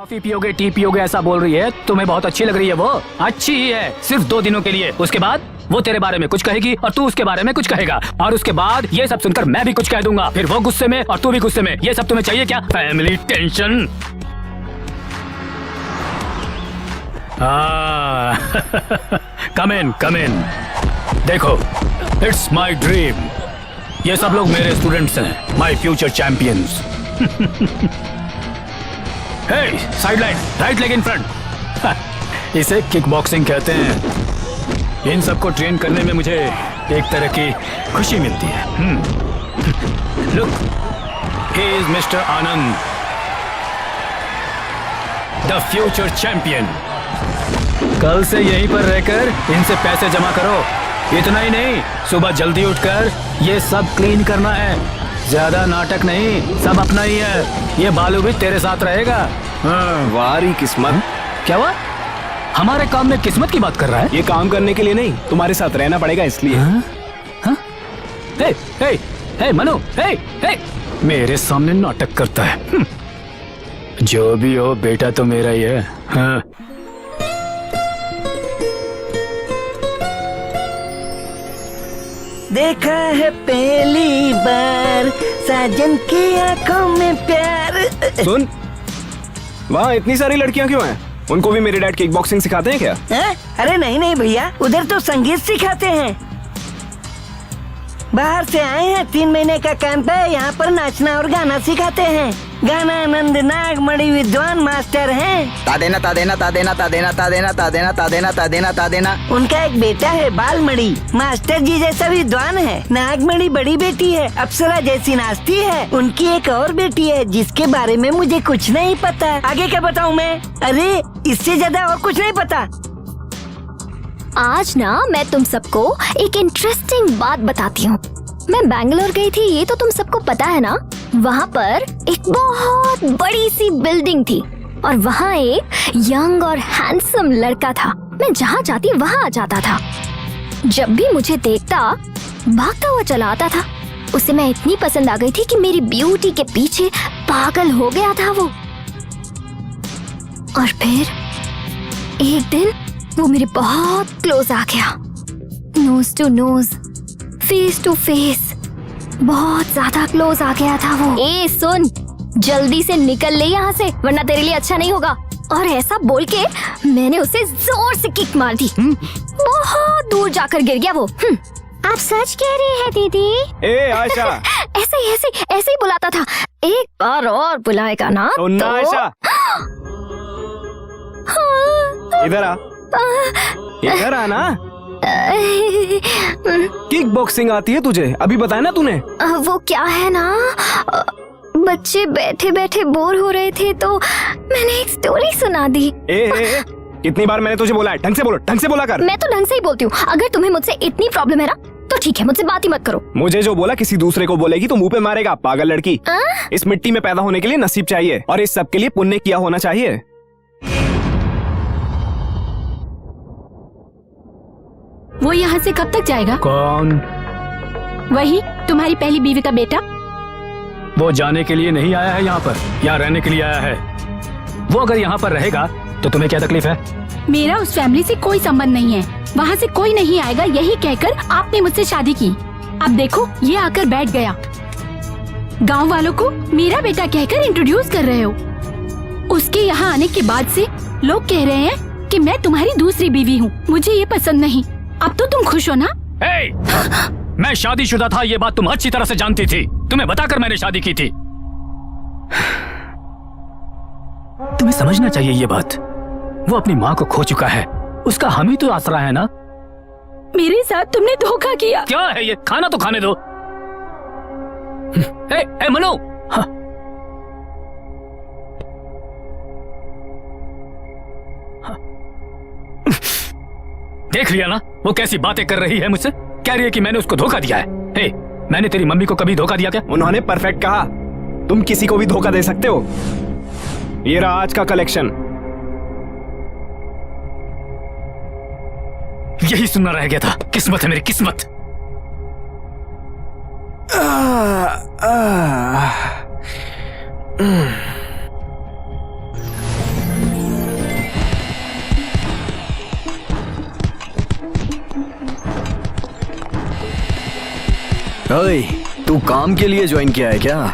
Coffee पियोगे, T पियोगे ऐसा बोल रही है। तुम्हें बहुत अच्छी लग रही है वो। अच्छी ही है, सिर्फ 2 दिनों के लिए। उसके बाद वो तेरे बारे में कुछ कहेगी और तू उसके बारे में कुछ कहेगा, और उसके बाद ये सब सुनकर मैं भी कुछ कह दूंगा। फिर वो गुस्से में और तू भी गुस्से में। ये सब तुम्हें चाहिए क्या? Family tension. Come in. देखो, इट्स माई ड्रीम। ये सब लोग मेरे स्टूडेंट्स हैं, my future champions. Hey, side line, right leg in front. इसे किक बॉक्सिंग कहते हैं। इन सबको ट्रेन करने में मुझे एक तरह की खुशी मिलती है। Look, he is mister Anand, the future champion. कल से यहीं पर रहकर इनसे पैसे जमा करो। इतना ही नहीं, सुबह जल्दी उठकर ये सब क्लीन करना है। ज्यादा नाटक नहीं, सब अपना ही है। ये बालू भी तेरे साथ रहेगा। वारी किस्मत। क्या हुआ? हमारे काम में किस्मत की बात कर रहा है? ये काम करने के लिए नहीं, तुम्हारे साथ रहना पड़ेगा इसलिए। हे, हे, हे, मनु, हे, हे। मेरे सामने नाटक करता है। जो भी हो, बेटा तो मेरा ही है। हाँ। देखा है पहली बार साजन की आंखों में प्यार। सुन, वहाँ इतनी सारी लड़कियाँ क्यों हैं? उनको भी मेरे डैड किक बॉक्सिंग सिखाते हैं क्या? अरे नहीं भैया, उधर तो संगीत सिखाते हैं। बाहर से आए हैं, 3 महीने का कैंप है। यहाँ पर नाचना और गाना सिखाते हैं। गाना आनंद नागमणि विद्वान मास्टर हैं। तादेना तादेना तादेना तादेना तादेना तादेना तादेना तादेना तादेना। उनका एक बेटा है बालमणि, मास्टर जी जैसा विद्वान है। नागमणि बड़ी बेटी है, अप्सरा जैसी नाचती है। उनकी एक और बेटी है जिसके बारे में मुझे कुछ नहीं पता। आगे क्या बताऊँ मैं? अरे इससे ज्यादा और कुछ नहीं पता। आज ना मैं तुम सबको एक इंटरेस्टिंग बात बताती हूँ। मैं बैंगलोर गई थी, ये तो तुम सबको पता है ना। वहाँ पर एक बहुत बड़ी सी बिल्डिंग थी और वहाँ एक यंग और हैंडसम लड़का था। मैं जहाँ जाती वहाँ आ जाता था। जब भी मुझे देखता भागता हुआ चला आता था। उसे मैं इतनी पसंद आ गई थी कि मेरी ब्यूटी के पीछे पागल हो गया था वो। और फिर एक दिन वो मेरे बहुत क्लोज आ गया, nose to nose, face to face, बहुत ज्यादा क्लोज आ गया था वो। ए सुन, जल्दी से निकल ले यहाँ से, वरना तेरे लिए अच्छा नहीं होगा। और ऐसा बोल के मैंने उसे जोर से किक मार दी। बहुत दूर जाकर गिर गया वो। आप सच कह रही है दीदी? ए आयशा। ऐसे ही बुलाता था। एक बार और बुलाएगा ना तो आयशा, इधर आ, इधर आना। किक बॉक्सिंग आती है तुझे? अभी बताया ना तूने। वो क्या है ना, बच्चे बैठे बैठे बोर हो रहे थे तो मैंने एक स्टोरी सुना दी। ए, कितनी बार मैंने तुझे बोला है, ढंग से बोलो, ढंग से बोला कर। मैं तो ढंग से ही बोलती हूँ। अगर तुम्हें मुझसे इतनी प्रॉब्लम है ना तो ठीक है, मुझसे बात ही मत करो। मुझे जो बोला किसी दूसरे को बोलेगी तो मुंह पे मारेगा, पागल लड़की। इस मिट्टी में पैदा होने के लिए नसीब चाहिए और इस सब के लिए पुण्य किया होना चाहिए। वो यहाँ से कब तक जाएगा? कौन? वही तुम्हारी पहली बीवी का बेटा। वो जाने के लिए नहीं आया है यहाँ पर, यहाँ रहने के लिए आया है। वो अगर यहाँ पर रहेगा तो तुम्हें क्या तकलीफ है? मेरा उस फैमिली से कोई संबंध नहीं है। वहाँ से कोई नहीं आएगा, यही कहकर आपने मुझसे शादी की। अब देखो, ये आकर बैठ गया। गांव वालों को मेरा बेटा कहकर इंट्रोड्यूस कर रहे हो। उसके यहाँ आने के बाद से लोग कह रहे हैं कि मैं तुम्हारी दूसरी बीवी हूँ। मुझे ये पसंद नहीं। अब तो तुम खुश हो ना? मैं शादीशुदा था, ये बात तुम अच्छी तरह से जानती थी। तुम्हें बताकर मैंने शादी की थी। तुम्हें समझना चाहिए ये बात। वो अपनी माँ को खो चुका है, उसका हम ही तो आसरा है ना। मेरे साथ तुमने धोखा किया। क्या है ये? खाना तो खाने दो। ए मनु, हाँ। देख लिया ना वो कैसी बातें कर रही है मुझसे। कह रही है कि मैंने उसको धोखा दिया है। हे, मैंने तेरी मम्मी को कभी धोखा दिया क्या? उन्होंने परफेक्ट कहा। तुम किसी को भी धोखा दे सकते हो। ये रहा आज का कलेक्शन। यही सुनना रह गया था। किस्मत है मेरी, किस्मत। ओए, तू काम के लिए ज्वाइन किया है क्या?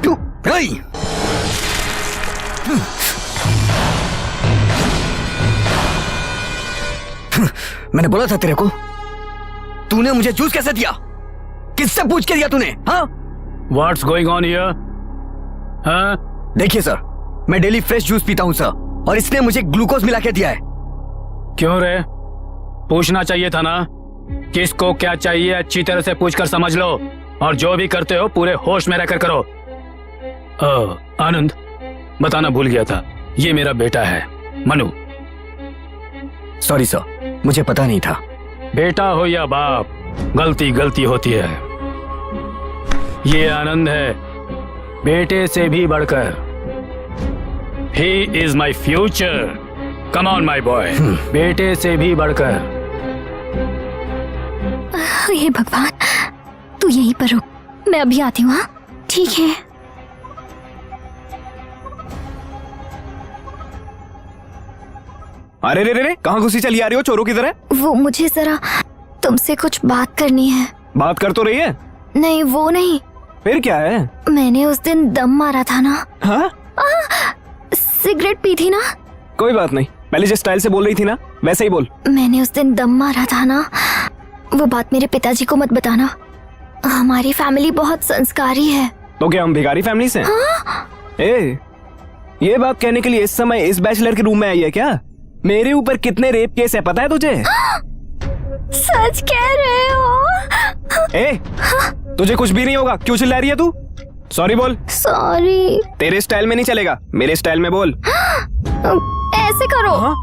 तू ओए! मैंने बोला था तेरे को, तूने मुझे जूस कैसे दिया? किससे पूछ के दिया तूने? हाँ? What's going on here? हाँ? देखिए सर, मैं डेली फ्रेश जूस पीता हूँ सर, और इसने मुझे ग्लूकोज मिला के दिया है। क्यों रे? पूछना चाहिए था ना। किसको क्या चाहिए अच्छी तरह से पूछकर समझ लो, और जो भी करते हो पूरे होश में रहकर करो। आनंद, बताना भूल गया था, ये मेरा बेटा है मनु। सॉरी सर, मुझे पता नहीं था। बेटा हो या बाप, गलती गलती होती है। ये आनंद है, बेटे से भी बढ़कर। He is my future. Come on, my boy. बेटे से भी बढ़कर। हे भगवान, तू यहीं पर रुक, मैं अभी आती हूँ। हाँ, ठीक है। अरे रे रे रे, कहाँ घुसी चली आ रही हो चोरों की तरह? वो मुझे जरा तुमसे कुछ बात करनी है। बात कर तो रही है। नहीं, वो नहीं। फिर क्या है? मैंने उस दिन दम मारा था ना। हाँ? सिगरेट पी थी ना। कोई बात नहीं, पहले जिस स्टाइल से बोल रही थी ना, वैसे ही बोल। मैंने उस दिन दम मारा था ना, वो बात मेरे पिताजी को मत बताना। हमारी फैमिली बहुत संस्कारी है। तो क्या हम भिखारी फैमिली से? हाँ? ये बात कहने के लिए इस समय इस बैचलर के रूम में आई है क्या? मेरे ऊपर कितने रेप केस है पता है तुझे? सच कह रहे हो? तुझे कुछ भी नहीं होगा, क्यों चिल्ला रही है तू? सॉरी बोल। सॉरी। तेरे स्टाइल में नहीं चलेगा, मेरे स्टाइल में बोल। ऐसे करो। हाँ?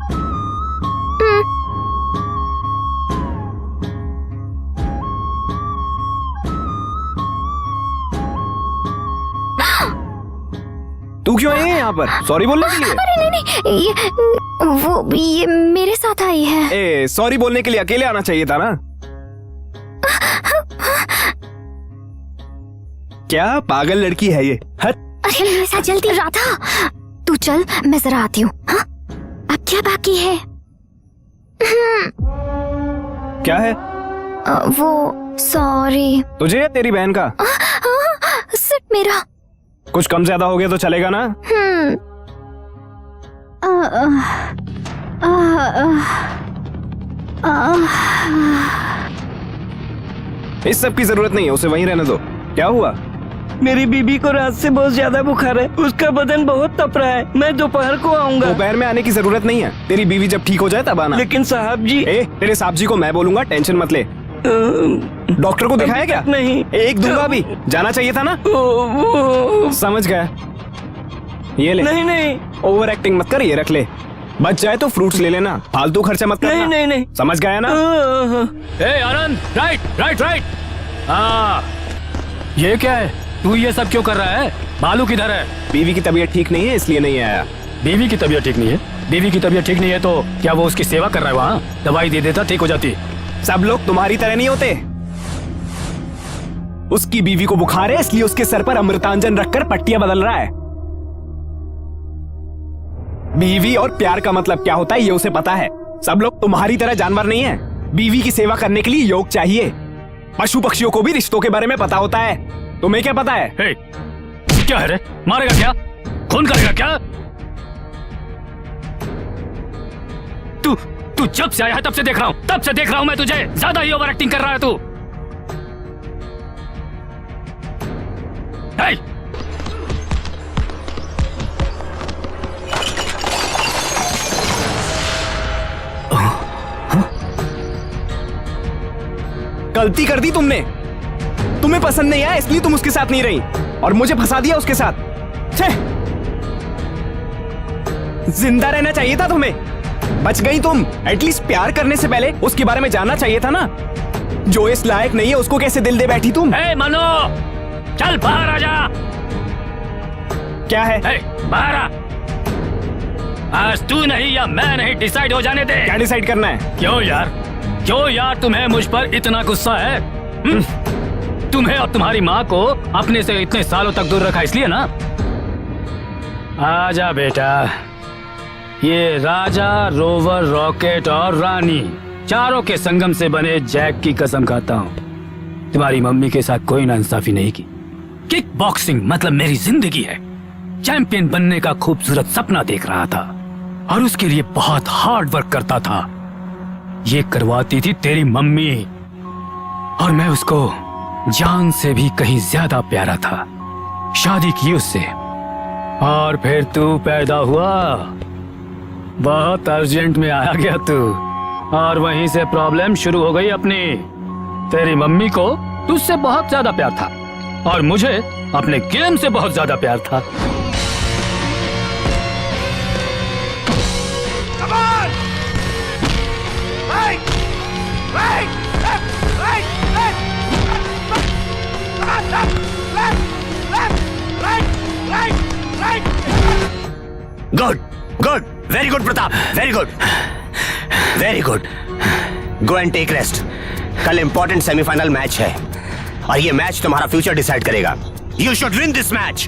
तू क्यों आई है यहाँ पर? सॉरी बोलने के लिए? अरे नहीं, ये मेरे साथ आई है। सॉरी बोलने के लिए अकेले आना चाहिए था ना। क्या पागल लड़की है ये? हट। अरे मेरे साथ जल्दी राधा, तू चल, मैं जरा आती हूँ। हाँ? अब क्या बाकी है? क्या है? वो सॉरी। तुझे या तेरी बहन का? सिर्फ मेरा। कुछ कम ज्यादा हो गया तो चलेगा ना? इस सब की जरूरत नहीं है, उसे वहीं रहने दो। क्या हुआ? मेरी बीबी को रात से बहुत ज्यादा बुखार है, उसका बदन बहुत तप रहा है। मैं दोपहर को आऊंगा। दोपहर में आने की जरूरत नहीं है, तेरी बीवी जब ठीक हो जाए तब आना। लेकिन साहब जी। तेरे साहब जी को मैं बोलूंगा, टेंशन मत ले। डॉक्टर को दिखाया क्या? नहीं। एक दूंगा भी, जाना चाहिए था ना। समझ गया, ये ले। नहीं, ओवर एक्टिंग मत कर, ये रख ले। बच जाए तो फ्रूट्स ले लेना, फालतू खर्चा मत करना। नहीं। समझ गया ना? आनंद, राइट। हाँ, ये क्या है? तू ये सब क्यों कर रहा है? बालू किधर है? बीवी की तबीयत ठीक नहीं है, इसलिए नहीं आया। बीवी की तबीयत ठीक नहीं है? बीवी की तबीयत ठीक नहीं है तो क्या वो उसकी सेवा कर रहा है वहाँ? दवाई दे देता, ठीक हो जाती। सब लोग तुम्हारी तरह नहीं होते। उसकी बीवी को बुखार है, इसलिए उसके सर पर अमृतांजन रखकर पट्टियां बदल रहा है। बीवी और प्यार का मतलब क्या होता है ये उसे पता है। सब लोग तुम्हारी तरह जानवर नहीं है। बीवी की सेवा करने के लिए योग चाहिए। पशु पक्षियों को भी रिश्तों के बारे में पता होता है। तुम्हें क्या पता है? क्या है रे? मारेगा क्या? खून करेगा क्या? तू जब से आया है तब से देख रहा हूं मैं तुझे। ज्यादा ही ओवर एक्टिंग कर रहा है तू। गलती कर दी तुमने। तुम्हें पसंद नहीं आया इसलिए तुम उसके साथ नहीं रही और मुझे फंसा दिया उसके साथ। जिंदा रहना चाहिए था तुम्हें, बच गई तुम। एटलीस्ट प्यार करने से पहले उसके बारे में जानना चाहिए था ना। जो इस लायक नहीं है उसको कैसे दिल दे बैठी तुम? मनो, चल बाहर आ जा। क्या है? बाहर आ। आज तू नहीं या मैं नहीं, डिसाइड हो जाने दे। क्या डिसाइड करना है? क्यों यार तुम्हें मुझ पर इतना गुस्सा है? तुम्हें और तुम्हारी माँ को अपने से इतने सालों तक दूर रखा इसलिए ना। आजा बेटा, ये राजा, रोवर, रॉकेट और रानी चारों के संगम से बने जैक की कसम खाता हूँ। तुम्हारी मम्मी के साथ कोई नाइंसाफी नहीं की। किक बॉक्सिंग मतलब मेरी जिंदगी है। चैंपियन बनने का खूबसूरत सपना देख रहा था और उसके लिए बहुत हार्ड वर्क करता था। ये करवाती थी तेरी मम्मी और मैं उसको जान से भी कहीं ज्यादा प्यारा था। शादी की उससे और फिर तू पैदा हुआ। बहुत अर्जेंट में आया गया तू और वहीं से प्रॉब्लम शुरू हो गई अपनी। तेरी मम्मी को तुझसे बहुत ज्यादा प्यार था और मुझे अपने गेम से बहुत ज्यादा प्यार था। Good good, very good Pratap, very good very good. Go and take rest. कल इंपॉर्टेंट सेमीफाइनल मैच है और ये मैच तुम्हारा फ्यूचर डिसाइड करेगा। You should win this match.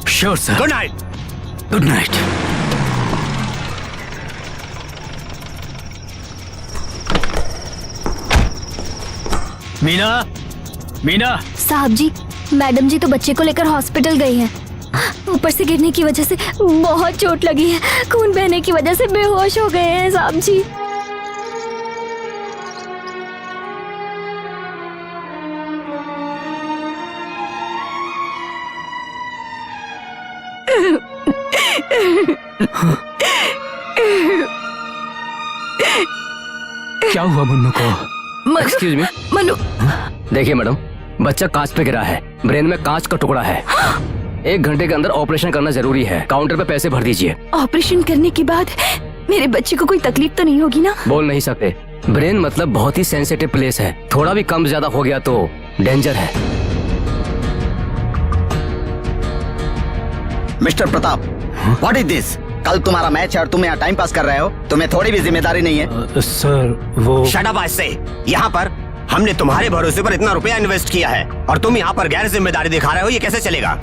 Sure sir. Good night. Good night. Meena, Meena. साहब जी, मैडम जी तो बच्चे को लेकर हॉस्पिटल गई हैं। ऊपर से गिरने की वजह से बहुत चोट लगी है। खून बहने की वजह से बेहोश हो गए हैं साहब जी। क्या हुआ मुन्नू को? Excuse me. मनु, देखिए मैडम, बच्चा कांच पे गिरा है, ब्रेन में कांच का टुकड़ा है। 1 घंटे के अंदर ऑपरेशन करना जरूरी है। काउंटर पे पैसे भर दीजिए। ऑपरेशन करने के बाद मेरे बच्चे को कोई तकलीफ तो नहीं होगी ना? बोल नहीं सकते। ब्रेन मतलब बहुत ही सेंसिटिव प्लेस है। थोड़ा भी कम ज्यादा हो गया तो डेंजर है। Mister Pratap, what is this? कल तुम्हारा मैच है और तुम यहाँ टाइम पास कर रहे हो। तुम्हें थोड़ी भी जिम्मेदारी नहीं है। सर वो शट अप, आई से। यहाँ पर हमने तुम्हारे भरोसे पर इतना रुपया इन्वेस्ट किया है और तुम यहाँ पर गैर जिम्मेदारी दिखा रहे हो। ये कैसे चलेगा?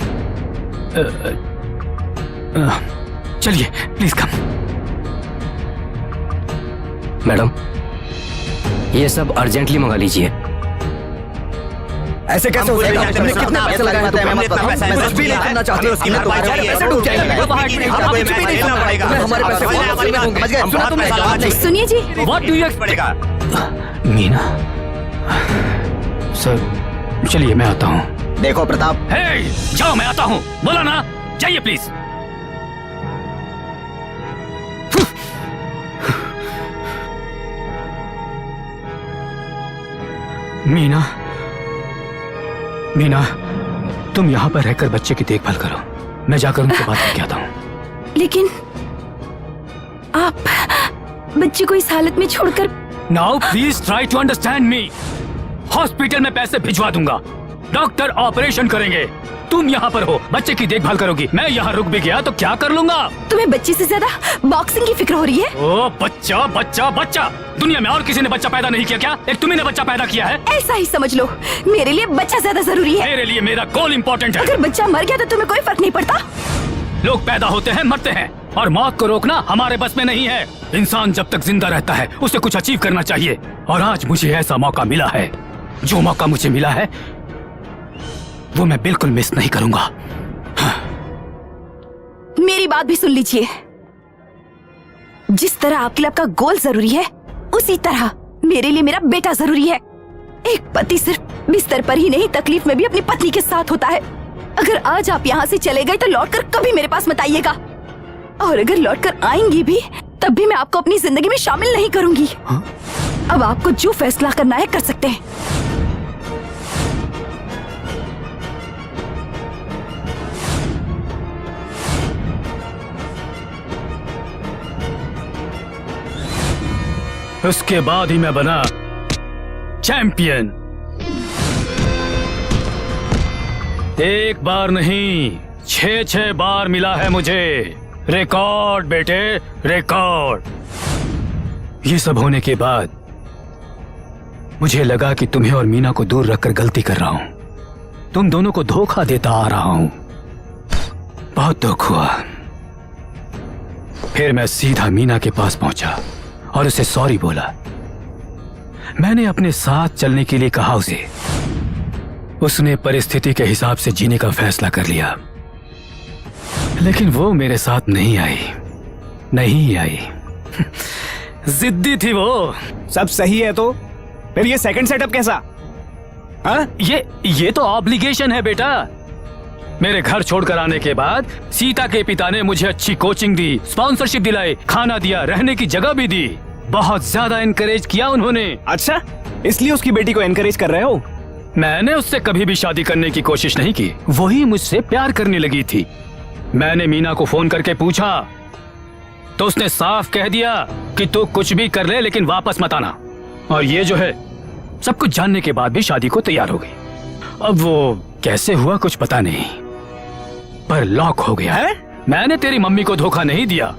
चलिए प्लीज कम। मैडम, ये सब अर्जेंटली मंगा लीजिए। ऐसे कैसे हो जाएगा? तुमने कितना पैसा लगाया है? हमें मत बताओ। मैं कुछ भी नहीं करना चाहती। हमें तुम्हारे पैसे डूब जाएंगे। हमारे पैसे समझ गए? सुना तुमने? सुनिए जी, what do you expect? Meena sir, चलिए मैं आता हूँ। देखो प्रताप, हे, जाओ मैं आता हूँ। बोला ना, जाइए प्लीज। मीना, मीना, तुम यहाँ पर रहकर बच्चे की देखभाल करो। मैं जाकर उनसे बात करके आता हूँ। लेकिन आप बच्चे को इस हालत में छोड़कर। Now please try to understand me. Hospital में पैसे भिजवा दूंगा, डॉक्टर ऑपरेशन करेंगे, तुम यहाँ पर हो, बच्चे की देखभाल करोगी। मैं यहाँ रुक भी गया तो क्या कर लूंगा? तुम्हें बच्चे से ज्यादा बॉक्सिंग की फिक्र हो रही है? ओ बच्चा बच्चा बच्चा, दुनिया में और किसी ने बच्चा पैदा नहीं किया क्या? एक तुम्ही ने बच्चा पैदा किया है। ऐसा ही समझ लो, मेरे लिए बच्चा ज्यादा जरूरी है। मेरे लिए मेरा गोल इम्पोर्टेंट है। अगर बच्चा मर गया तो तुम्हें कोई फर्क नहीं पड़ता। लोग पैदा होते हैं, मरते हैं और मौत को रोकना हमारे बस में नहीं है। इंसान जब तक जिंदा रहता है उसे कुछ अचीव करना चाहिए और आज मुझे ऐसा मौका मिला है। जो मौका मुझे मिला है वो मैं बिल्कुल मिस नहीं करूंगा। मेरी बात भी सुन लीजिए। जिस तरह आपके लिए आपका गोल जरूरी है, उसी तरह मेरे लिए मेरा बेटा जरूरी है। एक पति सिर्फ बिस्तर पर ही नहीं, तकलीफ में भी अपनी पत्नी के साथ होता है। अगर आज आप यहाँ से चले गए तो लौटकर कभी मेरे पास मत आइएगा, और अगर लौटकर आएंगी भी तब भी मैं आपको अपनी जिंदगी में शामिल नहीं करूंगी। अब आपको जो फैसला करना है कर सकते हैं। उसके बाद ही मैं बना चैंपियन। एक बार नहीं, 6 बार मिला है मुझे रिकॉर्ड बेटे, रिकॉर्ड। ये सब होने के बाद मुझे लगा कि तुम्हें और मीना को दूर रखकर गलती कर रहा हूं। तुम दोनों को धोखा देता आ रहा हूं। बहुत दुख हुआ। फिर मैं सीधा मीना के पास पहुंचा और उसे सॉरी बोला। मैंने अपने साथ चलने के लिए कहा उसे। उसने परिस्थिति के हिसाब से जीने का फैसला कर लिया, लेकिन वो मेरे साथ नहीं आई। जिद्दी थी वो। सब सही है तो फिर ये सेकंड सेटअप कैसा? हाँ? ये तो ऑब्लिगेशन है बेटा। मेरे घर छोड़कर आने के बाद सीता के पिता ने मुझे अच्छी कोचिंग दी, स्पॉन्सरशिप दिलाई, खाना दिया, रहने की जगह भी दी। बहुत ज्यादा एनकरेज किया उन्होंने। अच्छा, इसलिए उसकी बेटी को एनकरेज कर रहे हो? मैंने उससे कभी भी शादी करने की कोशिश नहीं की, वही मुझसे प्यार करने लगी थी। मैंने मीना को फोन करके पूछा तो उसने साफ कह दिया कि तू कुछ भी कर ले लेकिन वापस मत आना। और ये जो है, सब कुछ जानने के बाद भी शादी को तैयार हो गई। अब वो कैसे हुआ कुछ पता नहीं, पर लॉक हो गया है। मैंने तेरी मम्मी को धोखा नहीं दिया।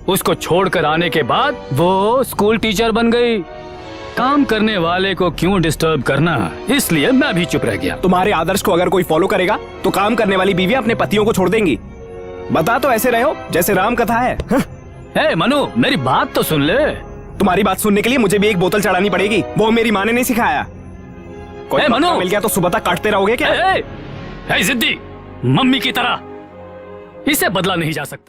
उसको छोड़कर आने के बाद वो स्कूल टीचर बन गई। काम करने वाले को क्यों डिस्टर्ब करना, इसलिए मैं भी चुप रह गया। तुम्हारे आदर्श को अगर कोई फॉलो करेगा तो काम करने वाली बीवियां अपने पतियों को छोड़ देंगी। बता तो ऐसे रहे हो जैसे राम कथा है। हे मनु, मेरी बात तो सुन ले। तुम्हारी बात सुनने के लिए मुझे भी एक बोतल चढ़ानी पड़ेगी, वो मेरी माँ ने नहीं सिखाया। कोई मनु मिल गया तो सुबह तक काटते रहोगे क्या? जिद्दी मम्मी की तरह, इसे बदला नहीं जा सकता।